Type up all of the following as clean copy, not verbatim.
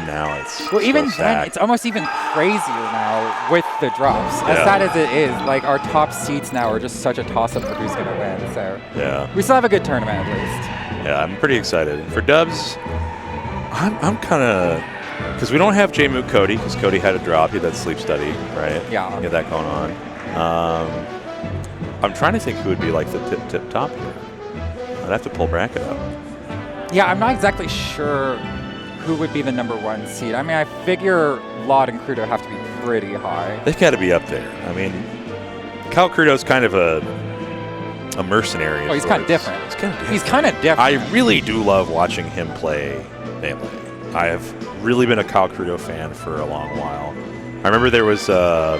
now it's well, even so then, it's almost even crazier now with the drops. As sad as it is, like our top seeds now are just such a toss-up for who's going to win. So we still have a good tournament at least. Yeah, I'm pretty excited. For dubs, I'm kind of, because we don't have J-Moot Cody, because Cody had a drop. He had that sleep study, right? Yeah. He had that going on. I'm trying to think who would be like the tip top here. I'd have to pull bracket up. Yeah, I'm not exactly sure who would be the #1 seed. I mean, I figure lloD and Krudo have to be pretty high. They've got to be up there. I mean, Cal Krudo's kind of a mercenary. Oh, he's kind of different. He's kind of different. He's kind of different. I really do love watching him play Melee. I have really been a Cal Krudo fan for a long while. I remember there was, I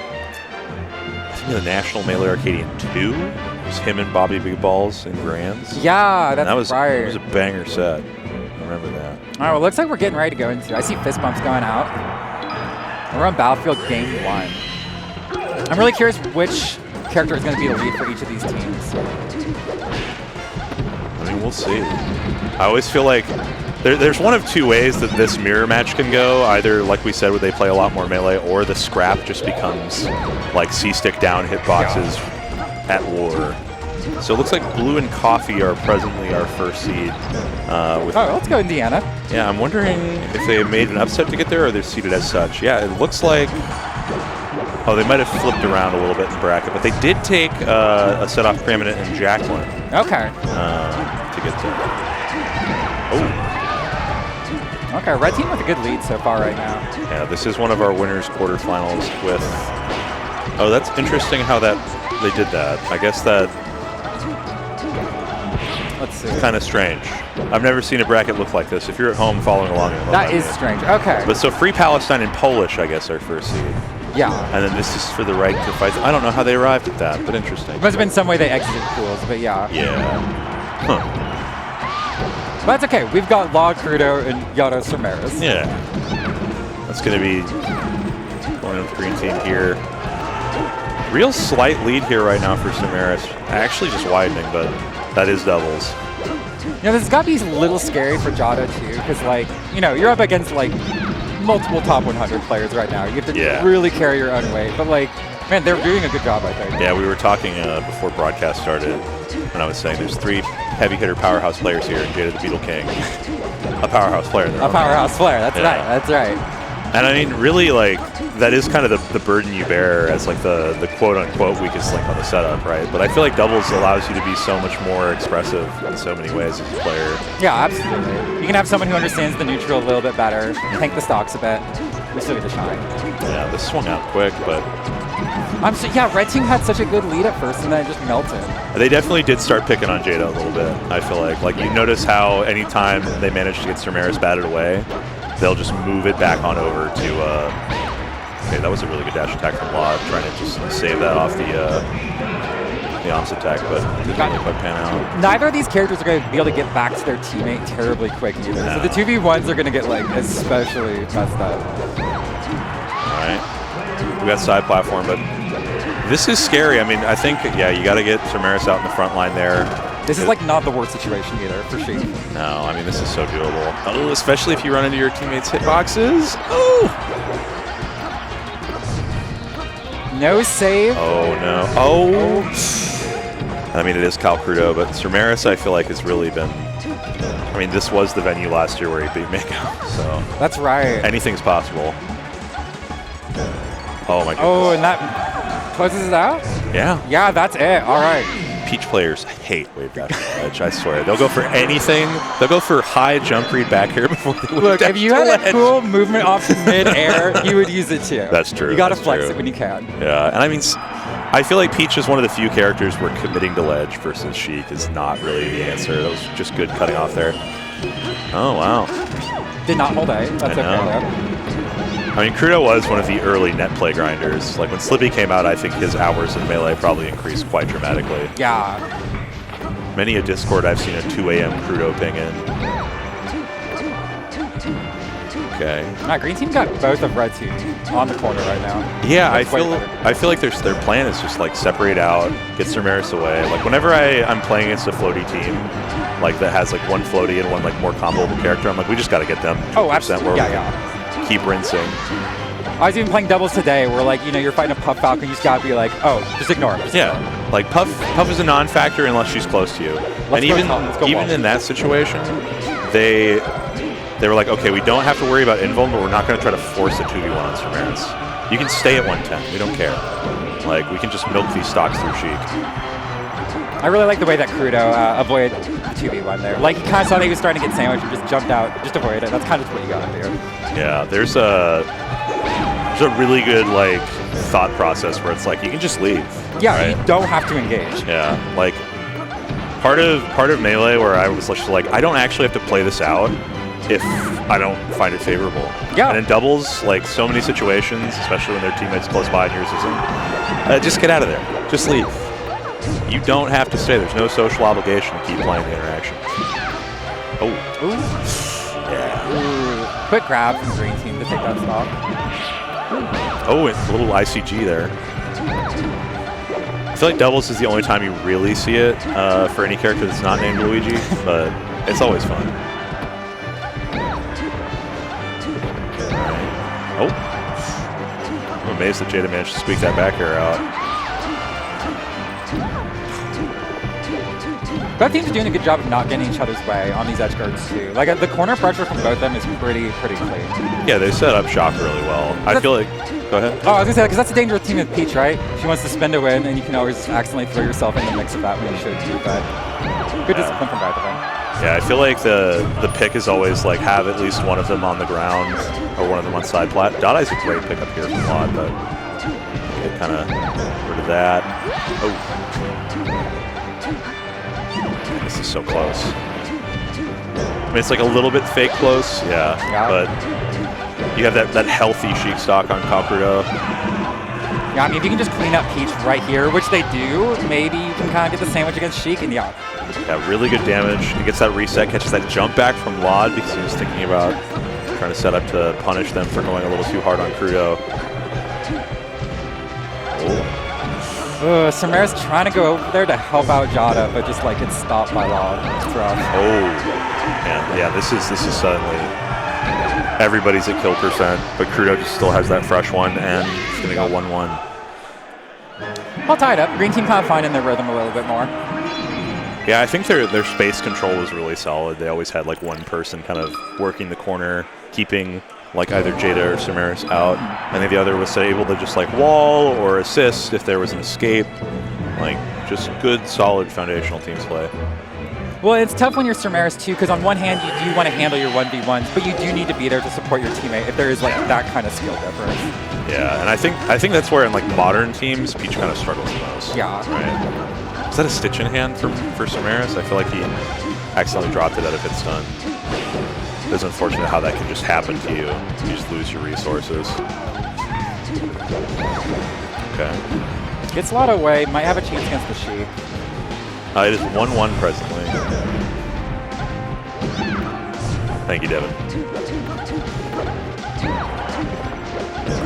think the National Melee Arcadian 2. It was him and Bobby Big Balls in Grands. Yeah, that's right. It was a banger set. I remember that. All right, well, it looks like we're getting ready to go into. I see fist bumps going out. We're on Battlefield Game 1. I'm really curious which character is going to be the lead for each of these teams. I mean, we'll see. I always feel like there's one of two ways that this mirror match can go. Either, like we said, where they play a lot more Melee, or the scrap just becomes like C-stick down hitboxes at war. So it looks like Blue and Coffee are presently our first seed. Let's go Indiana. Yeah, I'm wondering if they made an upset to get there or they're seeded as such. Yeah, it looks like... Oh, they might have flipped around a little bit in bracket, but they did take a set off Preeminent and Jacqueline. Okay. To get there. Oh. Okay, red team with a good lead so far right now. Yeah, this is one of our winners quarterfinals with... Oh, that's interesting how that they did that. I guess that... Let's see. Kind of strange. I've never seen a bracket look like this. If you're at home following along, that is strange. Okay. But so Free Palestine and Polish, I guess, are first seed. Yeah. And then this is for the right to fight. I don't know how they arrived at that, but interesting. It must have been some way they exited pools, but yeah. Yeah. Huh. But that's okay. We've got lloD Krudo and Jada Sirmeris. Yeah. That's going to be going with the green team here. Real slight lead here right now for Sirmeris. Actually just widening, but that is doubles. You know, this has got to be a little scary for Jada, too, because, like, you know, you're up against, like, multiple top 100 players right now. You have to really carry your own weight. But, like, man, they're doing a good job, I think. Yeah, we were talking before broadcast started, and I was saying there's 3 heavy hitter powerhouse players here, and Jada the Beetle King. A powerhouse player. A powerhouse player, that's right, that's right. And I mean, really, like, that is kind of the burden you bear as, like, the quote-unquote weakest link on the setup, right? But I feel like doubles allows you to be so much more expressive in so many ways as a player. Yeah, absolutely. You can have someone who understands the neutral a little bit better, tank the stocks a bit, we still get to shine. Yeah, this swung out quick, but... yeah, red team had such a good lead at first, and then it just melted. They definitely did start picking on Jada a little bit, I feel like. Like, you notice how anytime they manage to get Sirmeris batted away, they'll just move it back on over to... okay, that was a really good dash attack from lloD, trying to just save that off the opposite attack, but didn't really quite pan out. Neither of these characters are going to be able to get back to their teammate terribly quick either. No. So the 2v1s are going to get, like, especially messed up. All right. We got side platform, but this is scary. I mean, I think, yeah, you got to get Sirmeris out in the front line there. This is, like, not the worst situation either, for sure. No, I mean, this is so doable. Oh, especially if you run into your teammates' hitboxes. Oh! No save. Oh, no. Oh! I mean, it is Cal Krudo, but Sirmeris, I feel like, has really been... I mean, this was the venue last year where he beat Mako, so... That's right. Anything's possible. Oh, my goodness. Oh, and that closes it out? Yeah. Yeah, that's it. All right. Peach players hate wave dash ledge, I swear. They'll go for anything. They'll go for high jump read back here before they look, if you had a cool movement option mid-air, you would use it too. That's true. You got to flex it when you can. Yeah, and I mean, I feel like Peach is one of the few characters where committing to ledge versus Sheik is not really the answer. That was just good cutting off there. Oh, wow. Did not hold A. That's okay, though. I mean, Krudo was one of the early net play grinders. Like, when Slippy came out, I think his hours in Melee probably increased quite dramatically. Yeah. Many a Discord I've seen a 2 a.m. Krudo ping in. Okay. Green team got both of red team on the corner right now. Yeah, I feel like their plan is just, like, separate out, get Sirmeris away. Like, whenever I'm playing against a floaty team, like, that has, like, one floaty and one, like, more comboable character, I'm like, we just got to get them. Oh, absolutely. Yeah. keep rinsing. I was even playing doubles today where, like, you know, you're fighting a Puff Falcon, you just gotta be like, oh, just ignore him. Yeah, like Puff is a non-factor unless she's close to you. And even in that situation, they were like, okay, we don't have to worry about invuln, but we're not going to try to force a 2v1 on Sirmeris. You can stay at 110. We don't care. Like, we can just milk these stocks through Sheik. I really like the way that Krudo avoided the 2v1 there. Like, he kind of saw that he was starting to get sandwiched and just jumped out, just avoided it. That's kind of what you gotta do. Yeah, there's a really good, like, thought process where it's like, you can just leave. Yeah, right? you don't have to engage. Yeah, like, part of Melee where I was just like, I don't actually have to play this out if I don't find it favorable. Yeah. And in doubles, like so many situations, especially when their teammates close by and yours isn't, just get out of there. Just leave. You don't have to stay. There's no social obligation to keep playing the interaction. Oh. Ooh. Yeah. Ooh. Quick grab from green team to take that stock. Oh, and a little ICG there. I feel like doubles is the only time you really see it for any character that's not named Luigi, but it's always fun. Oh. I'm amazed that Jada managed to squeak that back air out. Both teams are doing a good job of not getting each other's way on these edge guards too. Like the corner pressure from both of them is pretty clean. Yeah, they set up Shock really well. I feel like, go ahead. Oh, I was gonna say, because that's a danger with team with Peach, right? She wants to spin to win, and you can always accidentally throw yourself in the mix of that when you should too, but good discipline from both of them. Yeah, I feel like the pick is always like have at least one of them on the ground or one of them on side plat. lloD's a great pickup here from lloD, but get kind of rid of that. Oh. This is so close. I mean, it's like a little bit fake close, yeah. But you have that healthy Sheik stock on Krudo. Yeah, I mean, if you can just clean up Peach right here, which they do, maybe you can kind of get the sandwich against Sheik, and yeah, really good damage. He gets that reset, catches that jump back from lloD because he was thinking about trying to set up to punish them for going a little too hard on Krudo. Sirmeris trying to go over there to help out Jada, but just like it's stopped by lloD. It's rough. Oh, man. Yeah, this is suddenly everybody's at kill percent, but Krudo just still has that fresh one, and it's going to go 1-1. All tied up. Green team kind of finding their rhythm a little bit more. Yeah, I think their space control was really solid. They always had like one person kind of working the corner, keeping like either Jada or Sirmeris out, and then the other was able to just like wall or assist if there was an escape. Like just good, solid foundational team play. Well, it's tough when you're Sirmeris too, because on one hand you do want to handle your 1v1s, but you do need to be there to support your teammate if there is like that kind of skill difference. Yeah, and I think that's where in like modern teams, Peach kind of struggles the most. Yeah. Right. Is that a stitch in hand for Sirmeris? I feel like he accidentally dropped it out of hit stun. It's unfortunate how that can just happen to you. You just lose your resources. Okay. Gets a lot away. Might have a chance against the Sheik. It is 1-1 presently. Thank you, Devin.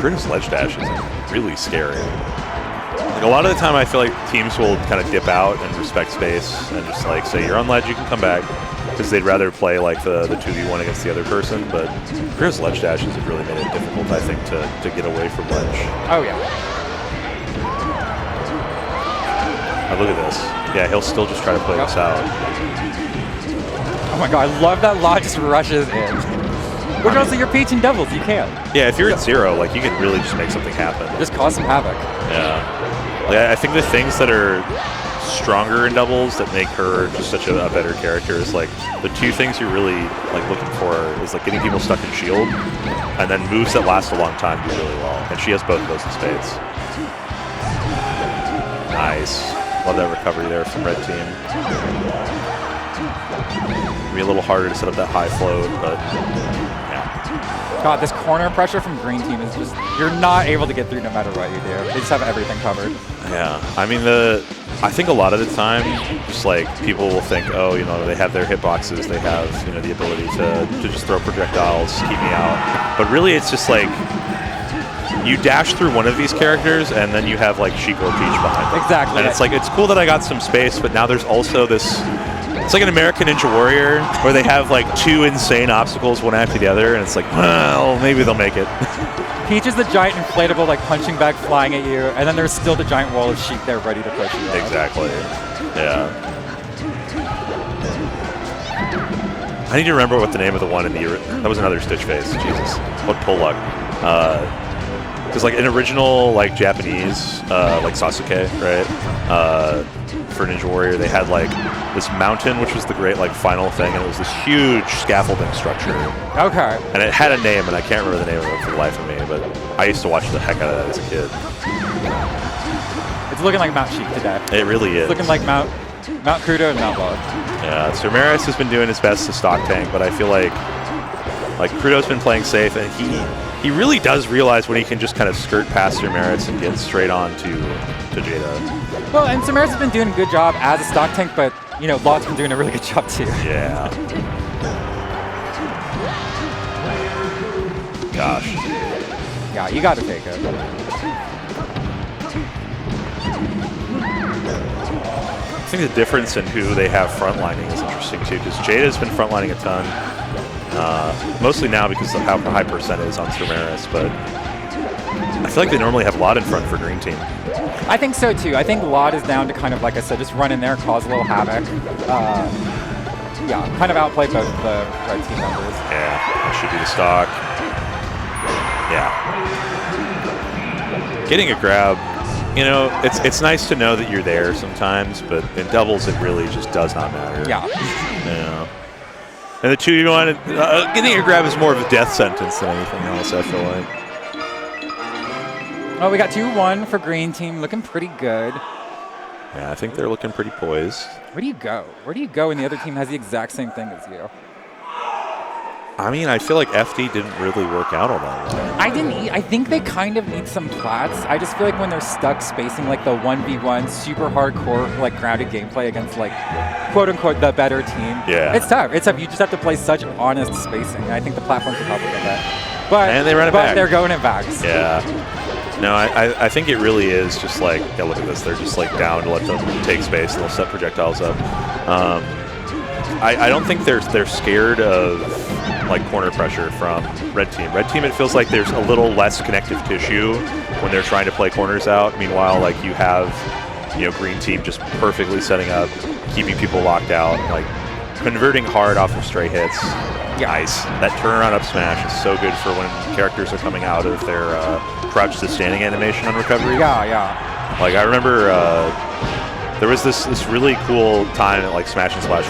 Krudo's ledge dash is really scary. Like a lot of the time I feel like teams will kind of dip out and respect space and just like say you're on ledge, you can come back, because they'd rather play like the 2v1 against the other person, but Krudo's ledge dashes have really made it difficult, I think, to get away from ledge. Oh yeah. Oh, look at this. Yeah, he'll still just try to play this out. Oh my god, I love that lloD just rushes in. Which also you're Peach in doubles, you can. Yeah, if you're at 0, like you can really just make something happen. Just cause some havoc. Yeah. Like, I think the things that are stronger in doubles that make her just such a better character is like the two things you're really like looking for is like getting people stuck in shield, and then moves that last a long time do really well. And she has both of those in spades. Nice. Love that recovery there from red team. Be a little harder to set up that high float, but yeah. God, this corner pressure from green team is just, you're not able to get through no matter what you do. They just have everything covered. Yeah, I mean, I think a lot of the time, just like people will think, oh, you know, they have their hitboxes, they have, you know, the ability to just throw projectiles, keep me out. But really, it's just like, you dash through one of these characters, and then you have like Sheik or Peach behind them. Exactly. And it's like, it's cool that I got some space, but now there's also this It's like an American Ninja Warrior where they have like 2 insane obstacles one after the other, and it's like, well, maybe they'll make it. Peach is the giant inflatable like punching bag flying at you, and then there's still the giant wall of sheep there ready to push you off. Exactly. Yeah. I need to remember what the name of the one in the... That was another Stitch face. Jesus. What pull luck. Because like in original like Japanese, like Sasuke, right? For Ninja Warrior, they had like this mountain, which was the great like final thing, and it was this huge scaffolding structure. Okay. And it had a name, and I can't remember the name of it for the life of me, but I used to watch the heck out of that as a kid. It's looking like Mount Sheik today. It really is. It's looking like Mount Krudo and Mount lloD. Yeah, Sirmeris has been doing his best to stock tank, but I feel like Krudo's been playing safe, and he really does realize when he can just kind of skirt past Sirmeris and get straight on to Jada. Well, and Sirmeris has been doing a good job as a stock tank, but you know, lloD's been doing a really good job too. Yeah. Gosh. Yeah, you got to take it. I think the difference in who they have frontlining is interesting too, because Jada's been frontlining a ton, mostly now because of how high percent is on Sirmeris, but I feel like they normally have lloD in front for green team. I think so too. I think lloD is down to kind of, like I said, just run in there, cause a little havoc. Yeah, kind of outplay both of the red team members. Yeah, that should be the stock. Yeah. Getting a grab, you know, it's nice to know that you're there sometimes, but in doubles it really just does not matter. Yeah. Yeah. And the 2-1, getting a grab is more of a death sentence than anything else, I feel like. Oh, we got 2-1 for green team, looking pretty good. Yeah, I think they're looking pretty poised. Where do you go? Where do you go when the other team has the exact same thing as you? I mean, I feel like FD didn't really work out all that well. I think they kind of need some plats. I just feel like when they're stuck spacing like the 1v1 super hardcore like grounded gameplay against like quote unquote the better team. Yeah. It's tough. It's tough. You just have to play such honest spacing. I think the platforms will help with that. But and they run it back. They're going it back. Yeah. No, I think it really is just like, yeah, look at this. They're just like down to let them take space and they'll set projectiles up. I don't think they're scared of like corner pressure from red team. Red team, it feels like there's a little less connective tissue when they're trying to play corners out. Meanwhile, like you have, you know, green team just perfectly setting up, keeping people locked out, like converting hard off of stray hits. Nice. That turnaround up smash is so good for when characters are coming out of their crouch to standing animation on recovery. Yeah, yeah. Like I remember there was this really cool time at like Smash and Slash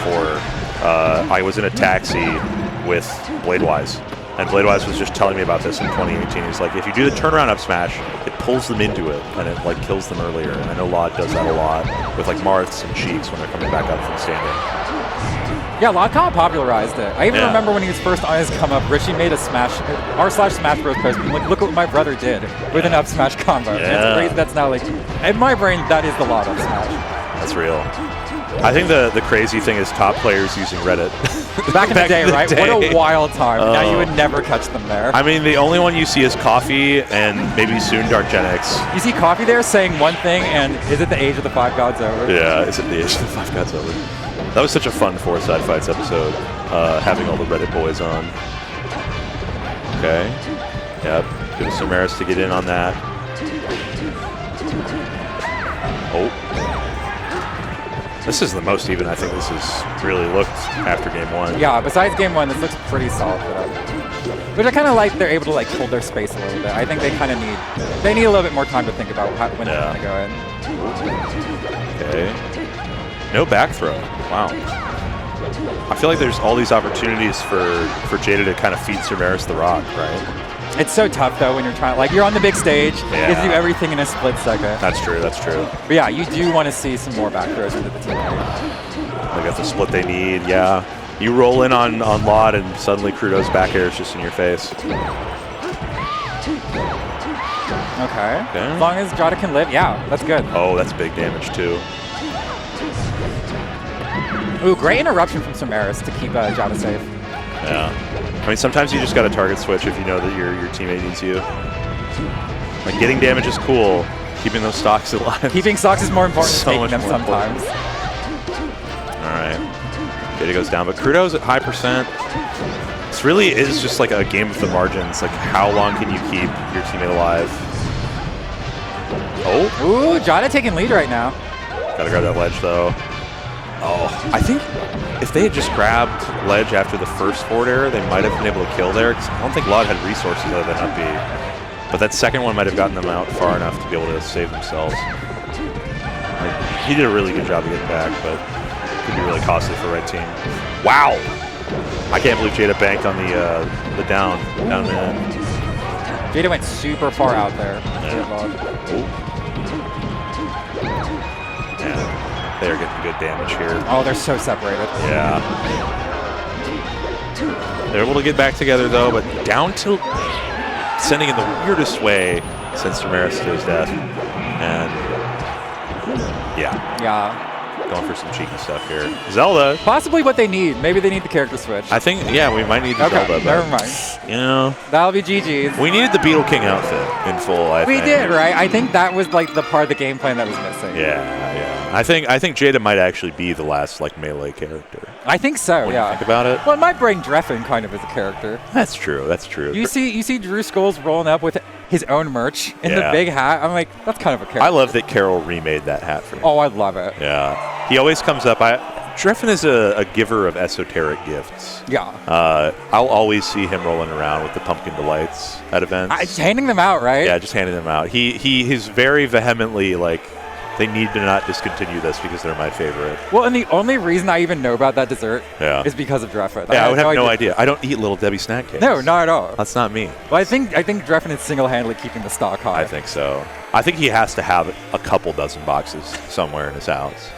4. I was in a taxi with Bladewise, and Bladewise was just telling me about this in 2018. He's like, if you do the turnaround up smash, it pulls them into it, and it like kills them earlier. And I know lloD does that a lot with like Marths and Cheeks when they're coming back up from standing. Yeah, lloD kind of popularized it. I even remember when he was first on his come up, Richie made a smash, r/Smash Bros post, being like, look what my brother did with an up smash combo. And it's crazy that's now like, in my brain, that is the lloD up smash. That's real. I think the crazy thing is top players using Reddit. Back in the day, right? What a wild time. Now you would never catch them there. I mean, the only one you see is Coffee and maybe soon Darkgenix. You see Coffee there saying one thing, and is it the age of the Five Gods over? Yeah, is it the age of the Five Gods over? That was such a fun Four Side Fights episode, having all the Reddit boys on. Okay. Yep. Give us Sirmeris to get in on that. Oh. This is the most even I think this has really looked after game one. Yeah, besides game one, this looks pretty solid for them. Which I kind of like they're able to like hold their space a little bit. I think they kind of need a little bit more time to think about when they're going to go in. Okay. No back throw. Wow. I feel like there's all these opportunities for Jada to kind of feed Sirmeris the rock, right? It's so tough though when you're trying, like you're on the big stage, you get to do everything in a split second. That's true, that's true. But yeah, you do want to see some more back throws into the team. They got the split they need, yeah. You roll in on lloD and suddenly Krudo's back air is just in your face. Okay. As long as Jada can live, yeah, that's good. Oh, that's big damage too. Ooh, great interruption from Sirmeris to keep Jada safe. Yeah. I mean, sometimes you just got to target switch if you know that your teammate needs you. Like, getting damage is cool. Keeping those stocks alive. Keeping stocks is more important than taking them sometimes. All right. Jada goes down, but Krudo's at high percent. This really is just like a game of the margins. Like, how long can you keep your teammate alive? Oh. Ooh, Jada taking lead right now. Gotta grab that ledge, though. Oh, I think if they had just grabbed ledge after the first forward error, they might have been able to kill there. 'Cause I don't think lloD had resources other than up B. But that second one might have gotten them out far enough to be able to save themselves. Like, he did a really good job of getting back, but it could be really costly for red team. Wow! I can't believe Jada banked on the down man. Jada went super far out there. Yeah, they're getting good damage here. Oh, they're so separated. Yeah. They're able to get back together, though, but down tilt sending in the weirdest way since Sirmeris to his death. And Yeah. Going for some cheeky stuff here. Zelda. Possibly what they need. Maybe they need the character switch. I think, yeah, we might need the Okay, Zelda. never mind. You know, That'll be GG's. we needed the Beetle King outfit in full, I think. We did, right? I think that was like the part of the game plan that was missing. Yeah. I think Jada might actually be the last like melee character. I think so, When yeah. you think about it. Well, it might bring Dreffin kind of as a character. That's true. That's true. You see Drew Skulls rolling up with his own merch in the Yeah. big hat. I'm like, that's kind of a character. I love that Carol remade that hat for him. Oh, I love it. Yeah. He always comes up. Dreffin is a giver of esoteric gifts. Yeah. I'll always see him rolling around with the pumpkin delights at events. Just handing them out, right? Yeah, just handing them out. He's very vehemently like, they need to not discontinue this because they're my favorite. Well, and the only reason I even know about that dessert is because of Dreffin. Yeah, I would have no idea. I don't eat Little Debbie snack cakes. No, not at all. That's not me. Well, I think Dreffin is single-handedly keeping the stock high. I think so. I think he has to have a couple dozen boxes somewhere in his house.